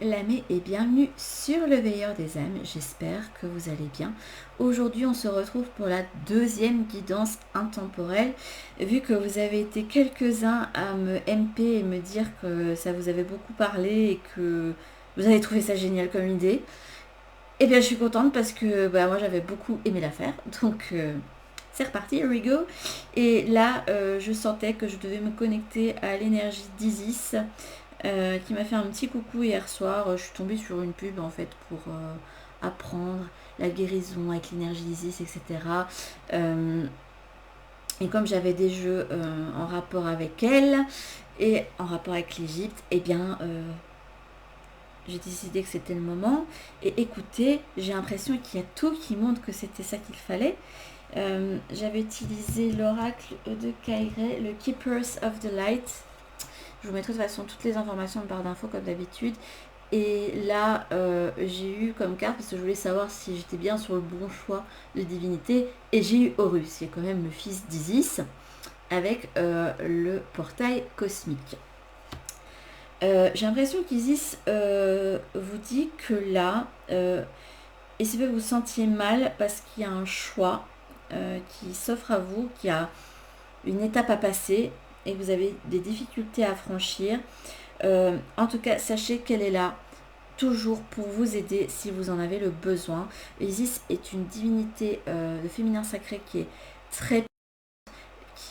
l'âme et bienvenue sur le Veilleur des âmes, j'espère que vous allez bien. Aujourd'hui on se retrouve pour la deuxième guidance intemporelle. Vu que vous avez été quelques-uns à me MP et me dire que ça vous avait beaucoup parlé et que vous avez trouvé ça génial comme idée, eh bien je suis contente parce que moi j'avais beaucoup aimé la faire, donc c'est reparti, here we go. Et là je sentais que je devais me connecter à l'énergie d'Isis, qui m'a fait un petit coucou hier soir. Je suis tombée sur une pub en fait pour apprendre la guérison avec l'énergie d'Isis, etc. Et comme j'avais des jeux en rapport avec elle et en rapport avec l'Égypte, eh bien j'ai décidé que c'était le moment. Et écoutez, j'ai l'impression qu'il y a tout qui montre que c'était ça qu'il fallait. J'avais utilisé l'oracle de Kairé, le Keepers of the Light. Je vous mettrai de toute façon toutes les informations de barre d'infos comme d'habitude. Et là, j'ai eu comme carte, parce que je voulais savoir si j'étais bien sur le bon choix de divinité, et j'ai eu Horus, qui est quand même le fils d'Isis, avec le portail cosmique. J'ai l'impression qu'Isis vous dit que là, et si vous vous sentiez mal, parce qu'il y a un choix qui s'offre à vous, qu'il y a une étape à passer, et que vous avez des difficultés à franchir, en tout cas, sachez qu'elle est là toujours pour vous aider si vous en avez le besoin. Isis est une divinité de féminin sacré qui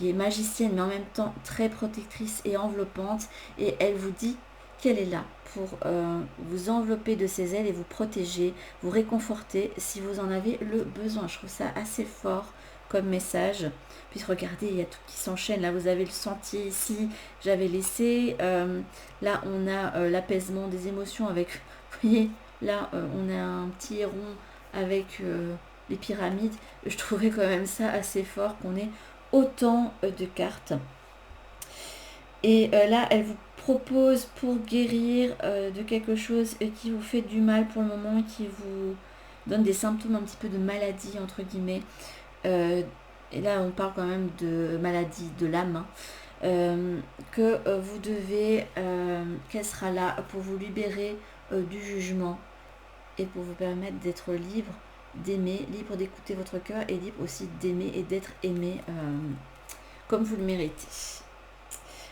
est magicienne, mais en même temps très protectrice et enveloppante, et elle vous dit qu'elle est là pour vous envelopper de ses ailes et vous protéger, vous réconforter si vous en avez le besoin. Je trouve ça assez fort comme message. Puis regardez, il y a tout qui s'enchaîne. Là, vous avez le sentier ici, j'avais laissé. Là, on a l'apaisement des émotions avec, vous voyez, là, on a un petit rond avec les pyramides. Je trouvais quand même ça assez fort qu'on ait autant de cartes. Et là, elle vous propose pour guérir de quelque chose qui vous fait du mal pour le moment, qui vous donne des symptômes un petit peu de maladie, entre guillemets. Et là, on parle quand même de maladie de l'âme, que vous devez, qu'elle sera là pour vous libérer du jugement et pour vous permettre d'être libre d'aimer, libre d'écouter votre cœur et libre aussi d'aimer et d'être aimé comme vous le méritez.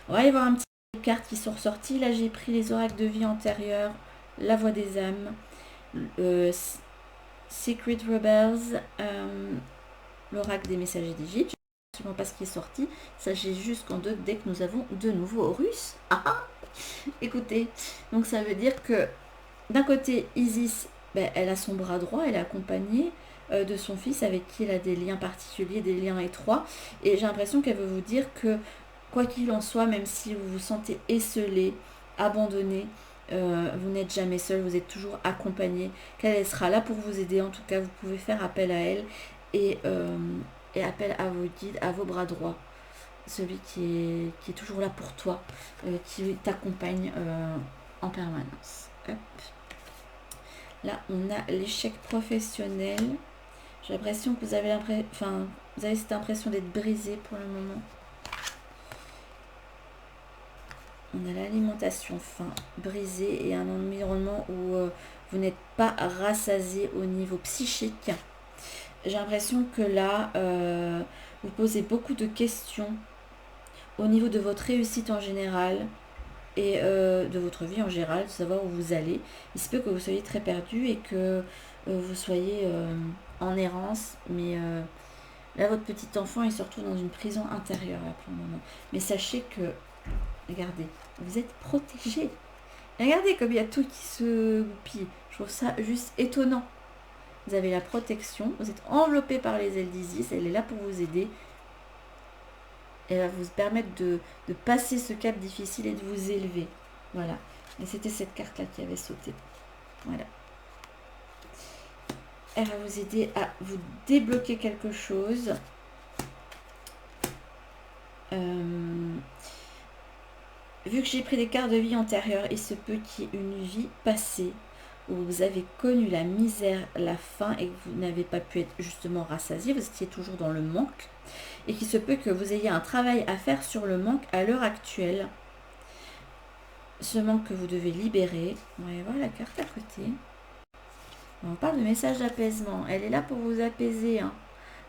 On va aller voir un petit peu les cartes qui sont ressorties. Là, j'ai pris les oracles de vie antérieure, la voix des âmes, Secret Rebels, l'oracle des messagers d'Égypte. Je ne sais absolument pas ce qui est sorti. Sachez juste qu'en deux decks, nous avons de nouveau Horus. Écoutez, donc ça veut dire que d'un côté, Isis, elle a son bras droit, elle est accompagnée de son fils avec qui elle a des liens particuliers, des liens étroits. Et j'ai l'impression qu'elle veut vous dire que quoi qu'il en soit, même si vous vous sentez esselé, abandonné, vous n'êtes jamais seul, vous êtes toujours accompagné, qu'elle sera là pour vous aider. En tout cas, vous pouvez faire appel à elle et appel à vos guides, à vos bras droits. Celui qui est toujours là pour toi, qui t'accompagne en permanence. Hop. Là, on a l'échec professionnel. J'ai l'impression que vous avez cette impression d'être brisé pour le moment. On a l'alimentation faim, brisée et un environnement où vous n'êtes pas rassasié au niveau psychique. J'ai l'impression que là, vous posez beaucoup de questions au niveau de votre réussite en général et de votre vie en général, de savoir où vous allez. Il se peut que vous soyez très perdu et que vous soyez en errance, mais là, votre petit enfant est surtout dans une prison intérieure là, pour le moment. Mais sachez que, regardez, vous êtes protégé. Regardez comme il y a tout qui se goupille. Je trouve ça juste étonnant. Vous avez la protection, vous êtes enveloppé par les ailes d'Isis, elle est là pour vous aider. Elle va vous permettre de passer ce cap difficile et de vous élever. Voilà. Et c'était cette carte-là qui avait sauté. Voilà. Elle va vous aider à vous débloquer quelque chose. Vu que j'ai pris des cartes de vie antérieures, il se peut qu'il y ait une vie passée où vous avez connu la misère, la faim et que vous n'avez pas pu être justement rassasié, vous étiez toujours dans le manque, et qu'il se peut que vous ayez un travail à faire sur le manque à l'heure actuelle. ce manque que vous devez libérer. On va y voir la carte à côté. On parle de message d'apaisement. Elle est là pour vous apaiser. Hein.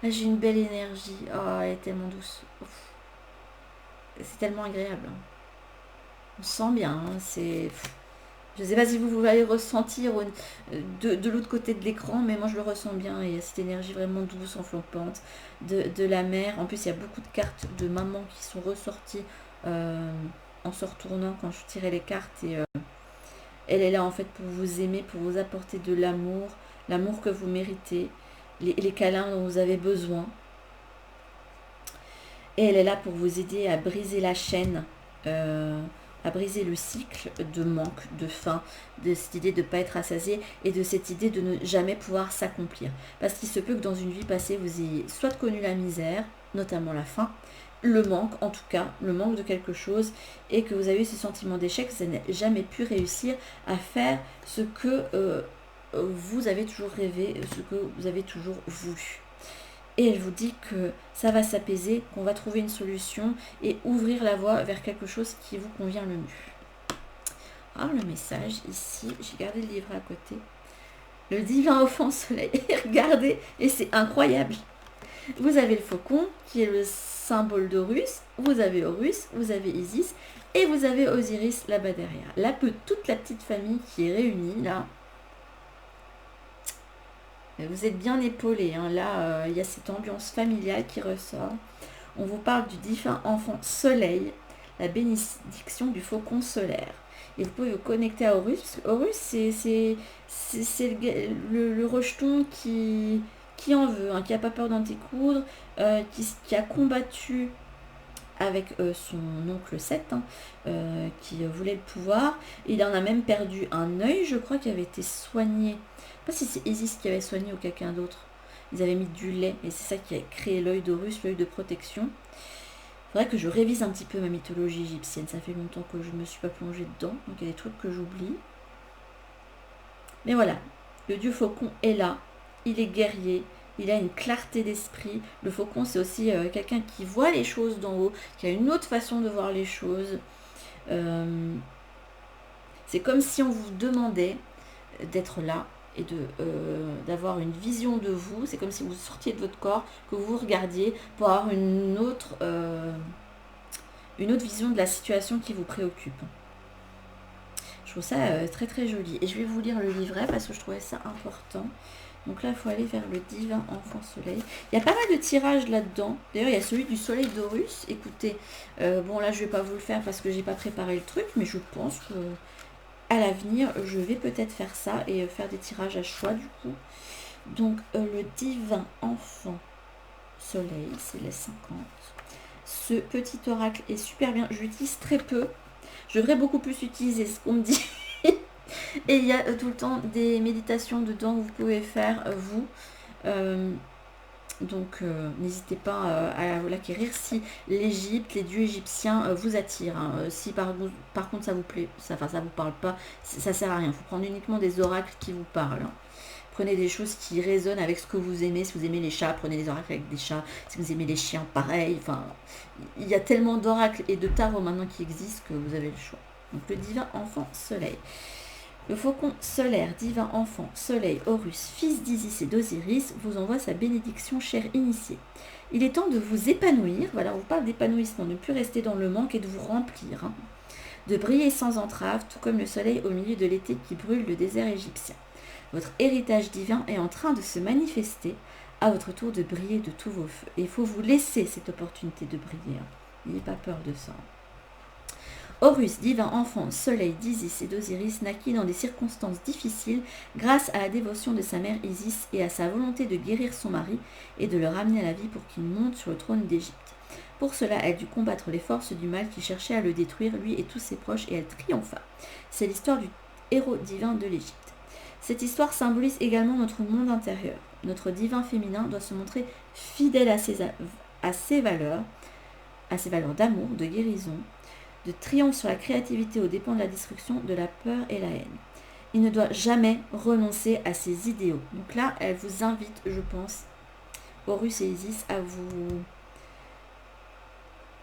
Là, j'ai une belle énergie. Oh, elle est tellement douce. Ouf. C'est tellement agréable. On sent bien. Hein. C'est... Je ne sais pas si vous allez ressentir de l'autre côté de l'écran, mais moi je le ressens bien. Et il y a cette énergie vraiment douce, enveloppante de la mer. En plus, il y a beaucoup de cartes de maman qui sont ressorties en se retournant quand je tirais les cartes. Et elle est là en fait pour vous aimer, pour vous apporter de l'amour que vous méritez, les câlins dont vous avez besoin. Et elle est là pour vous aider à briser la chaîne, à briser le cycle de manque, de faim, de cette idée de ne pas être assasié et de cette idée de ne jamais pouvoir s'accomplir. Parce qu'il se peut que dans une vie passée, vous ayez soit connu la misère, notamment la faim, le manque, en tout cas, le manque de quelque chose, et que vous avez eu ce sentiment d'échec, que vous n'avez jamais pu réussir à faire ce que vous avez toujours rêvé, ce que vous avez toujours voulu. Et elle vous dit que ça va s'apaiser, qu'on va trouver une solution et ouvrir la voie vers quelque chose qui vous convient le mieux. Alors le message ici, j'ai gardé le livre à côté. Le divin enfant soleil, regardez, et c'est incroyable. Vous avez le faucon qui est le symbole d'Horus, vous avez Horus, vous avez Isis et vous avez Osiris là-bas derrière. Là, toute la petite famille qui est réunie là. Vous êtes bien épaulés. Hein. Là, il y a cette ambiance familiale qui ressort. On vous parle du divin enfant soleil, la bénédiction du faucon solaire. Et vous pouvez vous connecter à Horus. Parce que Horus, c'est le rejeton qui en veut, hein, qui n'a pas peur d'en découdre, qui a combattu avec son oncle Seth, hein, qui voulait le pouvoir. Il en a même perdu un œil, je crois, qui avait été soigné. Je ne sais pas si c'est Isis qui avait soigné ou quelqu'un d'autre. Ils avaient mis du lait et c'est ça qui a créé l'œil d'Horus, l'œil de protection. Il faudrait que je révise un petit peu ma mythologie égyptienne. Ça fait longtemps que je ne me suis pas plongée dedans, donc il y a des trucs que j'oublie. Mais voilà, le dieu faucon est là, il est guerrier, il a une clarté d'esprit. Le faucon, c'est aussi quelqu'un qui voit les choses d'en haut, qui a une autre façon de voir les choses. C'est comme si on vous demandait d'être là et d'avoir une vision de vous. C'est comme si vous sortiez de votre corps, que vous regardiez pour avoir une autre vision de la situation qui vous préoccupe. Je trouve ça très très joli. Et je vais vous lire le livret parce que je trouvais ça important. Donc là, il faut aller vers le divin enfant soleil. Il y a pas mal de tirages là-dedans. D'ailleurs, il y a celui du soleil d'Horus. Écoutez, bon là, je vais pas vous le faire parce que j'ai pas préparé le truc, mais je pense que à l'avenir, je vais peut-être faire ça et faire des tirages à choix du coup. Donc, le divin enfant soleil, c'est les 50. Ce petit oracle est super bien. Je l'utilise très peu. Je devrais beaucoup plus utiliser ce qu'on me dit. Et il y a tout le temps des méditations dedans que vous pouvez faire, vous. Donc, n'hésitez pas à l'acquérir si l'Égypte, les dieux égyptiens vous attirent. Hein. Si par contre ça vous plaît, ça vous parle pas, ça sert à rien. Il faut prendre uniquement des oracles qui vous parlent. Hein. Prenez des choses qui résonnent avec ce que vous aimez. Si vous aimez les chats, prenez des oracles avec des chats. Si vous aimez les chiens, pareil. Enfin, il y a tellement d'oracles et de tarots maintenant qui existent que vous avez le choix. Donc, le divin enfant soleil. Le faucon solaire, divin enfant, soleil, Horus, fils d'Isis et d'Osiris, vous envoie sa bénédiction, cher initié. Il est temps de vous épanouir, voilà, on vous parle d'épanouissement, de ne plus rester dans le manque et de vous remplir, hein, de briller sans entrave, tout comme le soleil au milieu de l'été qui brûle le désert égyptien. Votre héritage divin est en train de se manifester, à votre tour de briller de tous vos feux. Et il faut vous laisser cette opportunité de briller, hein. N'ayez pas peur de ça. Horus, divin enfant, soleil d'Isis et d'Osiris, naquit dans des circonstances difficiles grâce à la dévotion de sa mère Isis et à sa volonté de guérir son mari et de le ramener à la vie pour qu'il monte sur le trône d'Égypte. Pour cela, elle dut combattre les forces du mal qui cherchaient à le détruire, lui et tous ses proches, et elle triompha. C'est l'histoire du héros divin de l'Égypte. Cette histoire symbolise également notre monde intérieur. Notre divin féminin doit se montrer fidèle à ses valeurs d'amour, de guérison, de triomphe sur la créativité aux dépens de la destruction, de la peur et la haine. Il ne doit jamais renoncer à ses idéaux. Donc là, elle vous invite, je pense, Horus et Isis,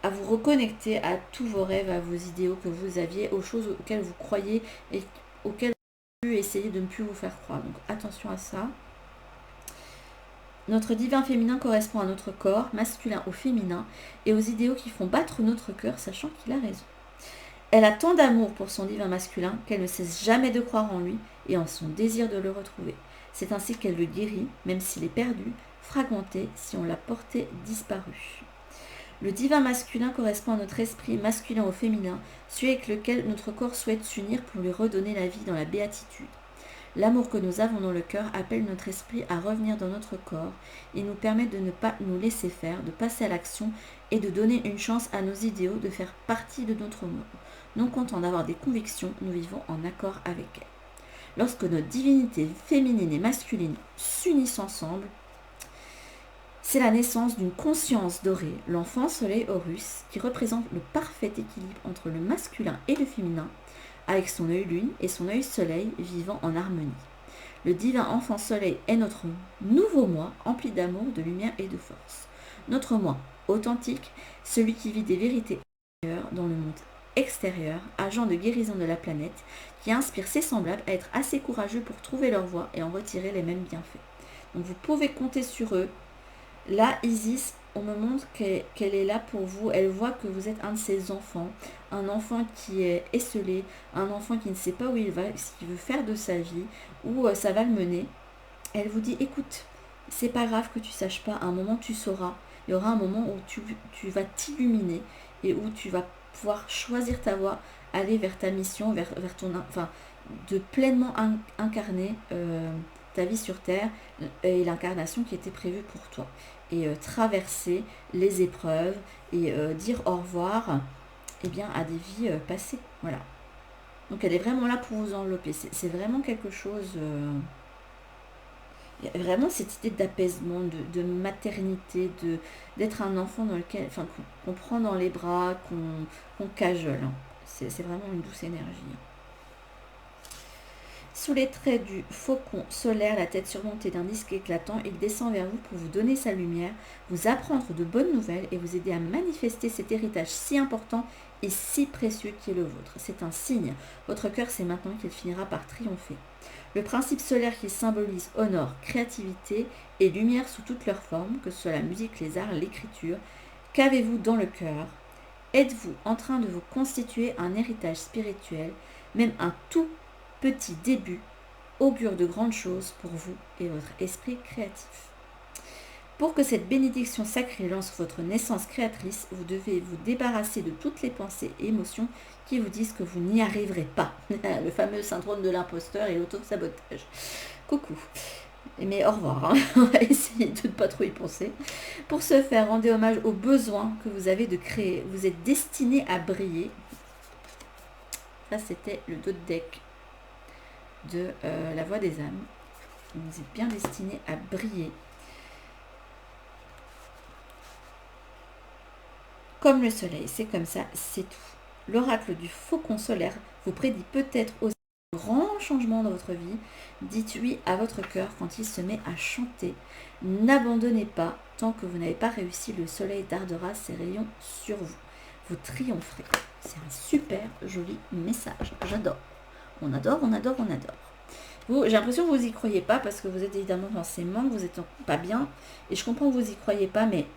à à vous reconnecter à tous vos rêves, à vos idéaux que vous aviez, aux choses auxquelles vous croyez et auxquelles vous avez essayé de ne plus vous faire croire. Donc attention à ça. Notre divin féminin correspond à notre corps, masculin au féminin, et aux idéaux qui font battre notre cœur, sachant qu'il a raison. Elle a tant d'amour pour son divin masculin qu'elle ne cesse jamais de croire en lui et en son désir de le retrouver. C'est ainsi qu'elle le guérit, même s'il est perdu, fragmenté, si on l'a porté disparu. Le divin masculin correspond à notre esprit masculin au féminin, celui avec lequel notre corps souhaite s'unir pour lui redonner la vie dans la béatitude. L'amour que nous avons dans le cœur appelle notre esprit à revenir dans notre corps et nous permet de ne pas nous laisser faire, de passer à l'action et de donner une chance à nos idéaux de faire partie de notre monde. Non content d'avoir des convictions, nous vivons en accord avec elles. Lorsque notre divinité féminine et masculine s'unissent ensemble, c'est la naissance d'une conscience dorée, l'enfant soleil Horus, qui représente le parfait équilibre entre le masculin et le féminin, avec son œil lune et son œil soleil vivant en harmonie. Le divin enfant soleil est notre nouveau moi, empli d'amour, de lumière et de force. Notre moi authentique, celui qui vit des vérités intérieures dans le monde extérieur, agent de guérison de la planète, qui inspire ses semblables à être assez courageux pour trouver leur voie et en retirer les mêmes bienfaits. Donc vous pouvez compter sur eux. Là, Isis, on me montre qu'elle est là pour vous. Elle voit que vous êtes un de ses enfants, un enfant qui est esselé, un enfant qui ne sait pas où il va, ce qu'il veut faire de sa vie, où ça va le mener. Elle vous dit, écoute, c'est pas grave que tu saches pas, à un moment tu sauras. Il y aura un moment où tu vas t'illuminer et où tu vas pouvoir choisir ta voie, aller vers ta mission, vers ton, enfin, de pleinement incarner ta vie sur Terre et l'incarnation qui était prévue pour toi. Et traverser les épreuves et dire au revoir à des vies passées. Voilà. Donc elle est vraiment là pour vous envelopper. C'est vraiment quelque chose... Il y a vraiment cette idée d'apaisement, de maternité, d'être un enfant dans lequel, qu'on prend dans les bras, qu'on cajole. Hein. C'est vraiment une douce énergie. Sous les traits du faucon solaire, la tête surmontée d'un disque éclatant, il descend vers vous pour vous donner sa lumière, vous apprendre de bonnes nouvelles et vous aider à manifester cet héritage si important et si précieux qui est le vôtre. C'est un signe. Votre cœur sait maintenant qu'il finira par triompher. Le principe solaire qu'il symbolise honore, créativité et lumière sous toutes leurs formes, que ce soit la musique, les arts, l'écriture. Qu'avez-vous dans le cœur? Êtes-vous en train de vous constituer un héritage spirituel, même un tout petit début augure de grandes choses pour vous et votre esprit créatif. Pour que cette bénédiction sacrée lance votre naissance créatrice, vous devez vous débarrasser de toutes les pensées et émotions qui vous disent que vous n'y arriverez pas. Le fameux syndrome de l'imposteur et l'auto-sabotage. Coucou. Mais au revoir. Hein. On va essayer de ne pas trop y penser. Pour ce faire, rendez hommage aux besoins que vous avez de créer. Vous êtes destiné à briller. Ça, c'était le dos de deck de la voix des âmes. Vous êtes bien destiné à briller. Comme le soleil, c'est comme ça, c'est tout. L'oracle du faucon solaire vous prédit peut-être aussi un grand changement dans votre vie. Dites oui à votre cœur quand il se met à chanter. N'abandonnez pas tant que vous n'avez pas réussi. Le soleil dardera ses rayons sur vous. Vous triompherez. C'est un super joli message. J'adore. On adore, on adore, on adore. J'ai l'impression que vous n'y croyez pas parce que vous êtes évidemment dans ces manques, vous êtes pas bien. Et je comprends que vous n'y croyez pas, mais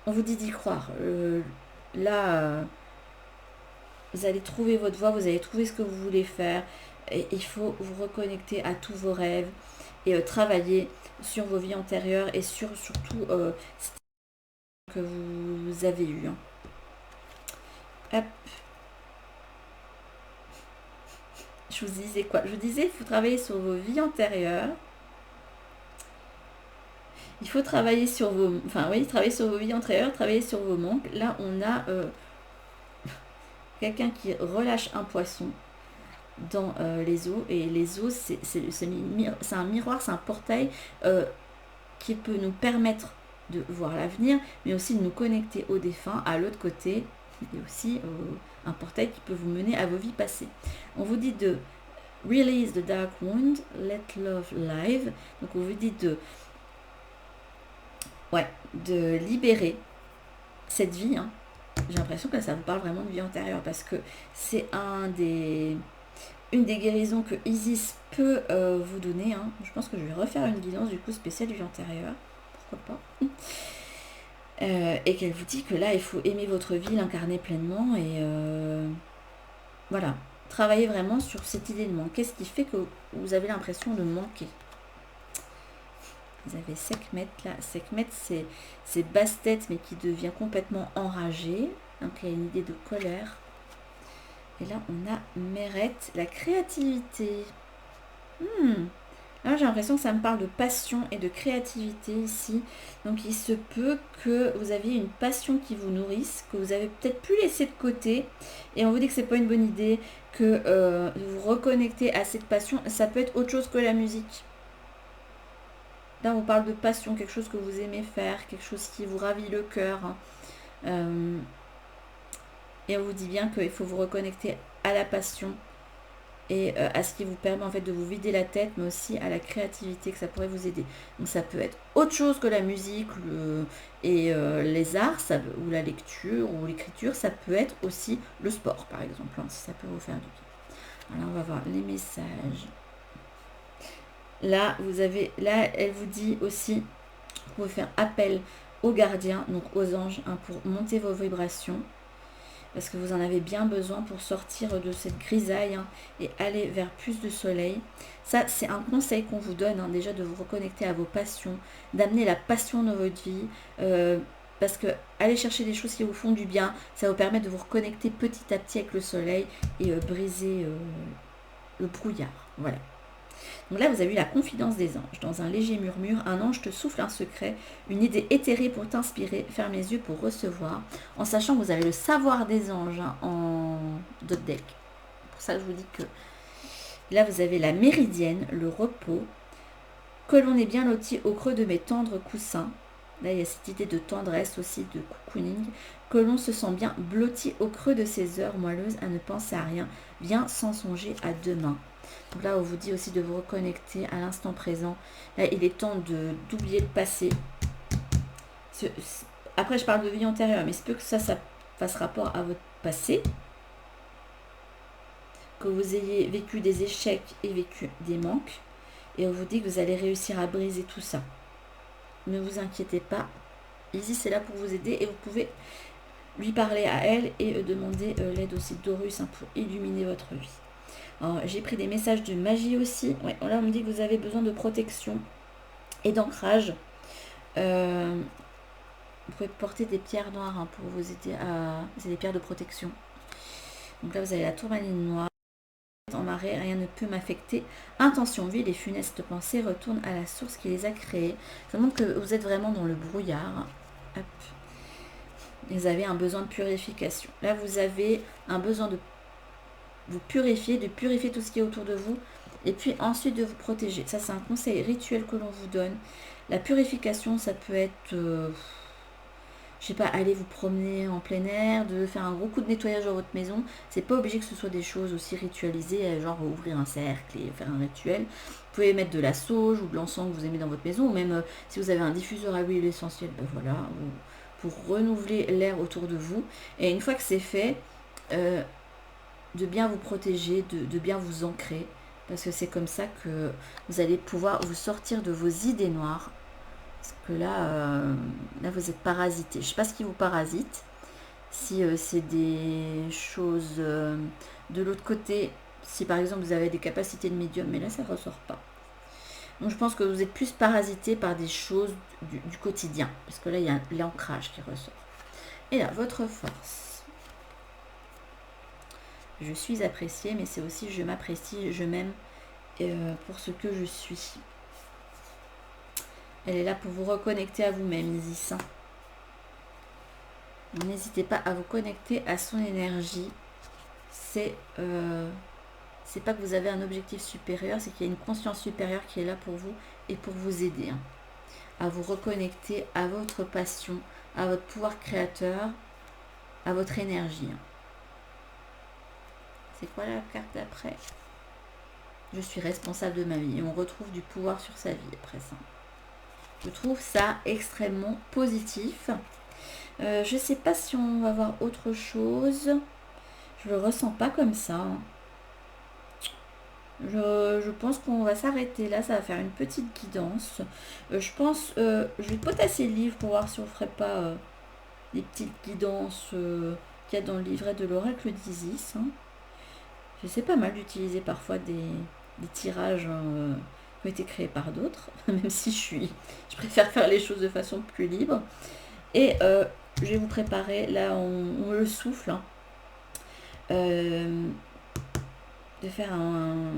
on vous dit d'y croire. Vous allez trouver votre voie, vous allez trouver ce que vous voulez faire. Et il faut vous reconnecter à tous vos rêves et travailler sur vos vies antérieures et surtout que vous avez eu. Hein. Hop. Je vous disais quoi? Je vous disais, il faut travailler sur vos vies antérieures. Il faut travailler sur vos... travailler sur vos vies antérieures, travailler sur vos manques. Là, on a quelqu'un qui relâche un poisson dans les eaux. Et les eaux, c'est un miroir, c'est un portail qui peut nous permettre de voir l'avenir, mais aussi de nous connecter aux défunts, à l'autre côté. Et aussi un portail qui peut vous mener à vos vies passées. On vous dit de release the dark wound, let love live. Donc on vous dit de libérer cette vie, hein, j'ai l'impression que ça vous parle vraiment de vie antérieure parce que c'est une des guérisons que Isis peut vous donner. Hein. Je pense que je vais refaire une guidance du coup spéciale vie antérieure. Pourquoi pas. Et qu'elle vous dit que là, il faut aimer votre vie, l'incarner pleinement et voilà. Travailler vraiment sur cette idée de manque. Qu'est-ce qui fait que vous avez l'impression de manquer? Vous avez Sekhmet là. Sekhmet, c'est basse-tête mais qui devient complètement enragé. Donc il y a une idée de colère. Et là, on a Meret, la créativité. Là, j'ai l'impression que ça me parle de passion et de créativité ici. Donc, il se peut que vous aviez une passion qui vous nourrisse, que vous avez peut-être pu laisser de côté. Et on vous dit que c'est pas une bonne idée, que vous reconnectez à cette passion. Ça peut être autre chose que la musique. Là, on parle de passion, quelque chose que vous aimez faire, quelque chose qui vous ravit le cœur. Et on vous dit bien qu'il faut vous reconnecter à la passion et à ce qui vous permet en fait de vous vider la tête, mais aussi à la créativité, que ça pourrait vous aider. Donc ça peut être autre chose que la musique les arts, ou la lecture, ou l'écriture. Ça peut être aussi le sport, par exemple, hein, si ça peut vous faire du bien. Alors on va voir les messages. Là, elle vous dit aussi, vous pouvez faire appel aux gardiens, donc aux anges, hein, pour monter vos vibrations. Parce que vous en avez bien besoin pour sortir de cette grisaille, hein, et aller vers plus de soleil. Ça, c'est un conseil qu'on vous donne, hein, déjà de vous reconnecter à vos passions, d'amener la passion dans votre vie, parce que aller chercher des choses qui vous font du bien, ça vous permet de vous reconnecter petit à petit avec le soleil et briser le brouillard. Voilà. Donc là, vous avez eu la confidence des anges. Dans un léger murmure, un ange te souffle un secret, une idée éthérée pour t'inspirer. Ferme les yeux pour recevoir, en sachant que vous avez le savoir des anges, hein, en dot deck. C'est pour ça que je vous dis que là, vous avez la méridienne, le repos, que l'on est bien loti au creux de mes tendres coussins. Là, il y a cette idée de tendresse aussi, de cocooning, que l'on se sent bien blotti au creux de ces heures moelleuses à ne penser à rien, bien sans songer à demain. Donc là, on vous dit aussi de vous reconnecter à l'instant présent. Là, il est temps d'oublier le passé. Après, je parle de vie antérieure, mais il se peut que ça fasse rapport à votre passé. Que vous ayez vécu des échecs et vécu des manques. Et on vous dit que vous allez réussir à briser tout ça. Ne vous inquiétez pas. Isis est là pour vous aider et vous pouvez lui parler à elle et demander l'aide aussi d'Horus, hein, pour illuminer votre vie. J'ai pris des messages de magie aussi. Ouais, là, on me dit que vous avez besoin de protection et d'ancrage. Vous pouvez porter des pierres noires, hein, pour vous aider à... C'est des pierres de protection. Donc là, vous avez la tourmaline noire. En marée, rien ne peut m'affecter. Intention vile et funeste pensée retourne à la source qui les a créées. Ça montre que vous êtes vraiment dans le brouillard. Hop. Vous avez un besoin de purification. Là, vous avez un besoin de vous purifier, de purifier tout ce qui est autour de vous, et puis ensuite de vous protéger. Ça, c'est un conseil rituel que l'on vous donne. La purification, ça peut être, je sais pas, aller vous promener en plein air, de faire un gros coup de nettoyage dans votre maison. C'est pas obligé que ce soit des choses aussi ritualisées, genre ouvrir un cercle et faire un rituel. Vous pouvez mettre de la sauge ou de l'encens que vous aimez dans votre maison, ou même si vous avez un diffuseur à huile essentielle, ben voilà, pour renouveler l'air autour de vous. Et une fois que c'est fait, de bien vous protéger, de bien vous ancrer, parce que c'est comme ça que vous allez pouvoir vous sortir de vos idées noires. Parce que là, vous êtes parasité. Je ne sais pas ce qui vous parasite. Si c'est des choses de l'autre côté, si par exemple vous avez des capacités de médium, mais là ça ne ressort pas. Donc je pense que vous êtes plus parasité par des choses du quotidien, parce que là il y a l'ancrage qui ressort. Et là, votre force. Je suis appréciée, mais c'est aussi je m'apprécie, je m'aime pour ce que je suis. Elle est là pour vous reconnecter à vous-même, Isis. N'hésitez pas à vous connecter à son énergie. C'est pas que vous avez un objectif supérieur, c'est qu'il y a une conscience supérieure qui est là pour vous et pour vous aider, hein, à vous reconnecter à votre passion, à votre pouvoir créateur, à votre énergie. Hein. C'est quoi la carte d'après? Je suis responsable de ma vie. Et on retrouve du pouvoir sur sa vie après ça. Je trouve ça extrêmement positif. Je sais pas si on va voir autre chose. Je le ressens pas comme ça, hein. Je pense qu'on va s'arrêter là, ça va faire une petite guidance. Je pense, je vais potasser le livre pour voir si on ferait pas des petites guidances qu'il y a dans le livret de l'oracle d'Isis, hein. C'est pas mal d'utiliser parfois des tirages qui ont été créés par d'autres, même si je préfère faire les choses de façon plus libre. Et je vais vous préparer, là on le souffle, hein, de faire un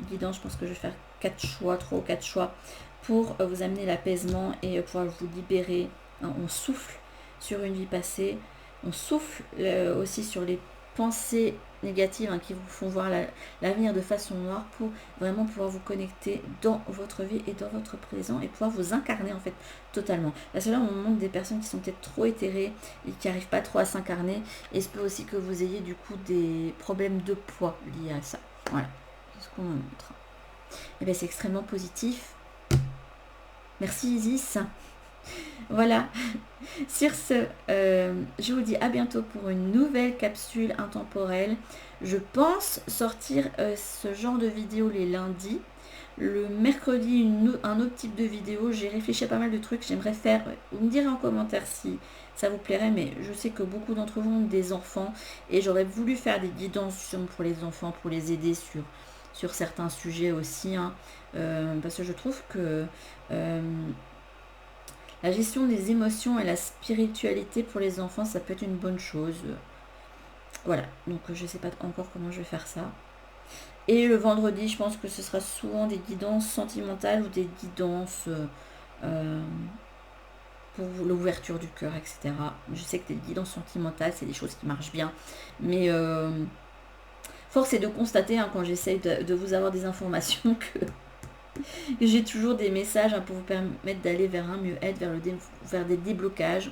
guidance. Je pense que je vais faire 4 choix, 3 ou 4 choix pour vous amener l'apaisement et pouvoir vous libérer, hein. On souffle sur une vie passée, on souffle aussi sur les pensées négatives, hein, qui vous font voir l'avenir de façon noire, pour vraiment pouvoir vous connecter dans votre vie et dans votre présent et pouvoir vous incarner en fait totalement. Parce que là on montre des personnes qui sont peut-être trop éthérées et qui n'arrivent pas trop à s'incarner, et il se peut aussi que vous ayez du coup des problèmes de poids liés à ça. Voilà, c'est ce qu'on montre. Et bien c'est extrêmement positif. Merci Isis. Voilà, sur ce, je vous dis à bientôt pour une nouvelle capsule intemporelle. Je pense sortir ce genre de vidéo les lundis. Le mercredi, un autre type de vidéo. J'ai réfléchi à pas mal de trucs. J'aimerais faire, vous me direz en commentaire si ça vous plairait, mais je sais que beaucoup d'entre vous ont des enfants et j'aurais voulu faire des guidances pour les enfants, pour les aider sur certains sujets aussi, hein, parce que je trouve que la gestion des émotions et la spiritualité pour les enfants, ça peut être une bonne chose. Voilà, donc je ne sais pas encore comment je vais faire ça. Et le vendredi, je pense que ce sera souvent des guidances sentimentales ou des guidances pour l'ouverture du cœur, etc. Je sais que des guidances sentimentales, c'est des choses qui marchent bien. Mais force est de constater, hein, quand j'essaye de vous avoir des informations, que j'ai toujours des messages, hein, pour vous permettre d'aller vers un mieux-être, vers des déblocages.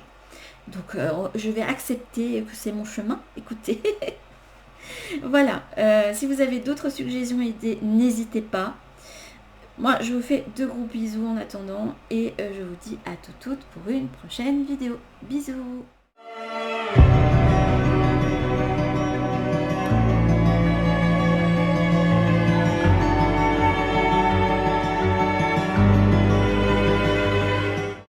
Donc je vais accepter que c'est mon chemin. Écoutez. Voilà. Si vous avez d'autres suggestions et idées, n'hésitez pas. Moi, je vous fais de gros bisous en attendant. Et je vous dis à toutes pour une prochaine vidéo. Bisous.